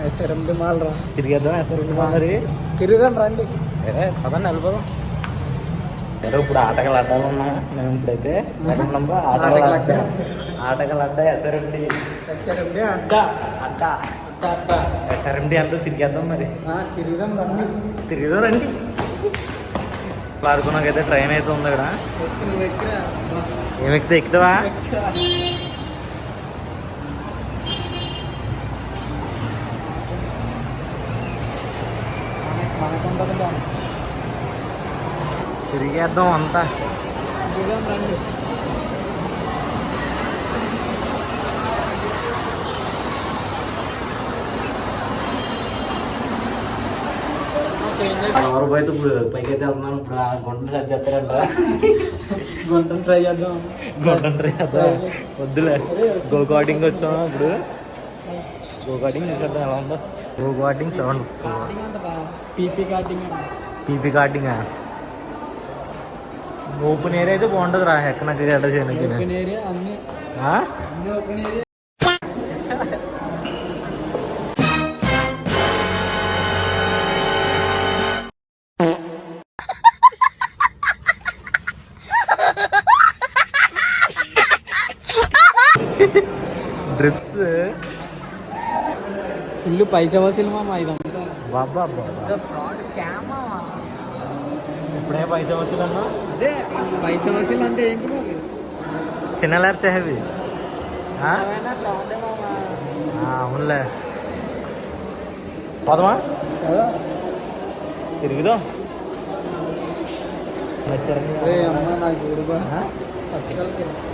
ఎస్ఆర్ఎండి mall రా, తిరిగేద్దాం ఎస్ఆర్ఎండి mall మరి. తిరుగుదాం రండి. సరే పదండి వెళ్ళిపోదాం. సరే ఇప్పుడు ఆటగాళ్ళు అడ్డాలు ఉన్నా మేము ఇప్పుడైతే ఆటగాళ్ళు అడ్డా ఎస్ఆర్ఎండి అడ్డా అడ్డా ఎస్ఆర్ఎండి అంటూ తిరిగేద్దాం మరి. తిరుగుదాం రండి. తిరుగుదాం రండి. పాడుకున్నాకైతే ట్రైన్ అయితే ఉంది ఇక్కడ. ఏమెక్కితే ఎక్కుతావా? తిరిగేద్దాం అంతా. రండి. ఎవరు అయితే ఇప్పుడు పైకి అయితే వెళ్తున్నాను. ఇప్పుడు ఆ గుంటను సెట్ చేస్తారంట. గుంటను ట్రై చేద్దాం. వద్దులే, గో కార్టింగ్ వచ్చాము ఇప్పుడు. గో కార్టింగ్ చూసేద్దాం ఎలా ఉందో. Go karting 7 PP karting open area అయితే బాగుంటుంది రా. ఎక్కడికి గడ్డ చేయడానికి డ్రిప్స్ ఫుల్ పైసా వసూలు మామ ఇదంతా. బాబా ఫ్రాడ్ స్కామ్. ఇప్పుడే పైసా వసూలు అన్నా. అదే పైసా వసూలు అంటే ఏంటి? చిన్న ల్యాబ్స్ అవి. అవునులే, పోదమా తిరుగుదాం. అమ్మ నాకు చూడుకో అసలు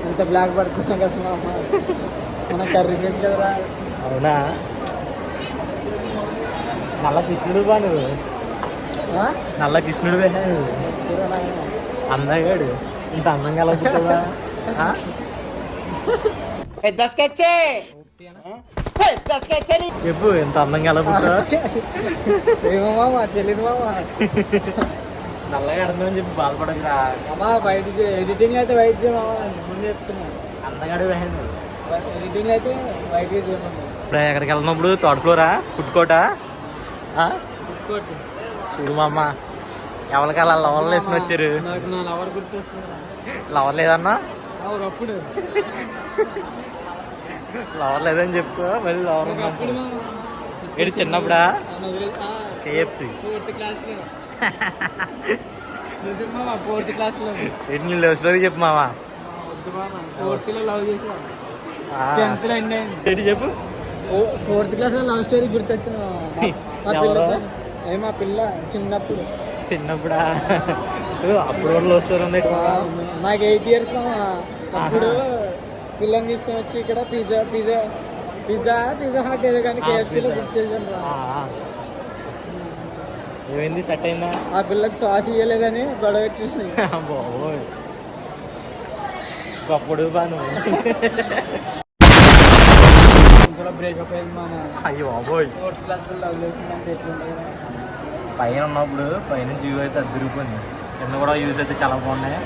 ఎంత బ్లాక్ పడుతున్నా కదా మా అమ్మ. మన కర్రీ ఫేస్ కదరా. అవునా? నల్ల కృష్ణుడు బా నువ్వు. నల్ల కృష్ణుడు అందగాడు. ఇంత అందంగా ఎలా పుట్టావా? చెప్పు, ఎంత అందంగా ఎలా పుట్టావా? ఏమో మామ తెలీదు మామ. నల్లగా అర్థమని చెప్పి బాధపడకురా. అమ్మా బయట ఎడిటింగ్ అయితే వైట్ చేయమా ముందు చెప్తున్నా. అందగాడు వేయండి. ఎడిటింగ్ అయితే వైట్గా చేయమన్నా. ఇప్పుడు ఎక్కడికి వెళ్తున్నప్పుడు థర్డ్ ఫ్లోరా ఫుడ్ కోర్టా? చూడు మా అమ్మ ఎవరికి అలా లవర్లు వేసుకుని వచ్చారు. నాకు నా లవర్ గుర్తొస్తుంది. లవర్ లేదన్నా? ఒకప్పుడు లవర్ లేదని చెప్పుకో. మళ్ళీ లవర్ ఏడు చిన్నప్పుడా? KFC 4th క్లాస్లో. నిజమా 4th క్లాస్లో. ఏంటి నీ లవ్ స్టోరీ చెప్పు మావా. 4th లో లవ్ చేసి 10th లో ఎండ్ అయింది. ఏంటి చెప్పు. 4th క్లాస్లో లవ్ స్టోరీ గుర్తొచ్చింది మా పిల్ల చిన్నప్పుడా? అప్పుడు వాళ్ళు వస్తారు. నాకు 8 years మామ. అప్పుడు పిల్లని తీసుకొని వచ్చి ఇక్కడ పిజ్జా హాట్ ఏదో కానీ KFCలో బుక్ చేశాను రా. ఏమైంది? సెట్ అయిందా? ఆ పిల్లకి సాస్ ఇవ్వలేదని గొడవ పెట్టేసి బాబోయ్ గొప్పడు బాను. బ్రేకప్ అయింది మామ. అయ్యో బాబోయ్. 4th క్లాస్ లవ్ చేసిందంటే ఎట్లుంటుంది? పైన ఉన్నప్పుడు పైనుంచి వ్యూ అయితే అద్దరిపోయింది. కింద కూడా వ్యూస్ అయితే చాలా బాగున్నాయి.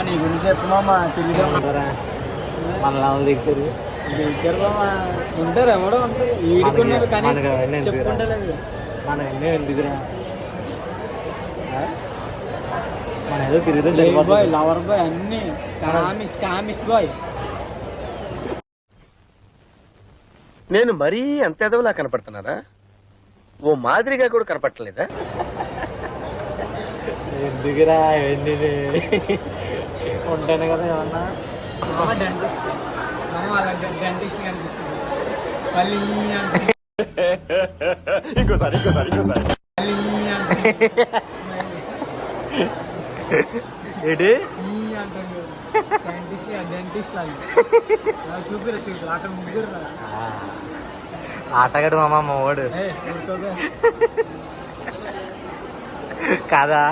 నీ గురించి చెప్పు మామ. తిరిగిరా మన వాళ్ళు దిగుతారు. ఉంటారు ఎవడో ఉంటారు. ఈడుకున్నారు కానీ చెప్పుకుంటలేదు. మన ఎన్నో ఎందుకురా. మన ఏదో తిరిగితే బాయ్ లవర్ బాయ్ అన్ని కామిస్ట్ బాయ్. నేను మరీ అంత ఎదవలా కనపడుతున్నారా? ఓ మాదిరిగా కూడా కనపడలేదా? ఎందుకురా ఇవన్నీ ఉంటాను కదా ఏమన్నా. డెంటిస్ట్ కనిపిస్తుంది మళ్ళీ. ఇంకోసారి ఏంటి సైంటిస్ట్ డెంటిస్ట్ చూపిరా అక్కడ ముగ్గురు. ఆటగాడు మామ మావాడు కాదా?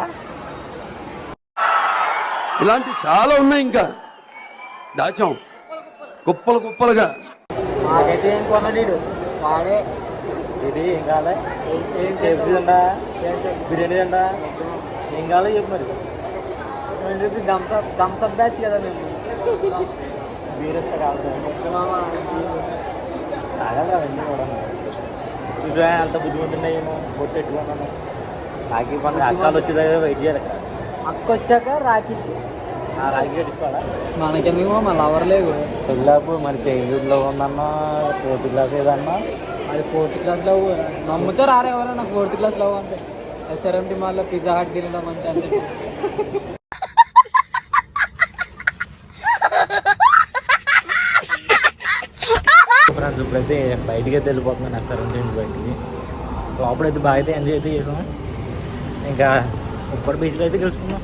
ఇలాంటి చాలా ఉన్నాయి. ఇంకా దాచాం కుప్పలుగా. మాకైతే ఏం కొన్నాడు వాడే. ఇది ఏం కావాలి? KFC తింటా, బిర్యానీ తింటా, ఏం కావాలో చెప్పు మరి. ₹20 థమ్స్అప్ బ్యాచ్ కదా మేము. బీరస్తా కావాలి మామ తాగాలి అవన్నీ కూడా చూసా అంత బుద్ధిమంతున్నాయేమో బొట్టు పెట్టుకున్నాను రాఖీ పండుగ అక్కాలు వచ్చేదా వెయిట్ చేయాలి ఇక్కడ. అక్క వచ్చాక రాఖీకి ఆ రాఖీ కట్టించుకోవాలా మనకెందుకు మామ లవర్ లేదు. సెల్లాపు మరి చైల్డ్హుడ్లో ఉందన్నా 4th క్లాస్ ఏదన్నా అది 4th క్లాస్ లవ్. నమ్ముతారు రారా ఎవరైనా 4th క్లాస్ లవ్ అంటే SRMT మాల్లో పిజ్జా హట్ తినడం అంటే ఫ్రెండ్స్ ఇప్పుడైతే బయటికి అయితే వెళ్ళిపోతున్నాను SRMT బయటికి. లోపలైతే బాగా అయితే ఎంజాయ్ అయితే చేసాం. ఇంకా ఉప్పర్ బీచ్లో అయితే గెలుచుకున్నాం.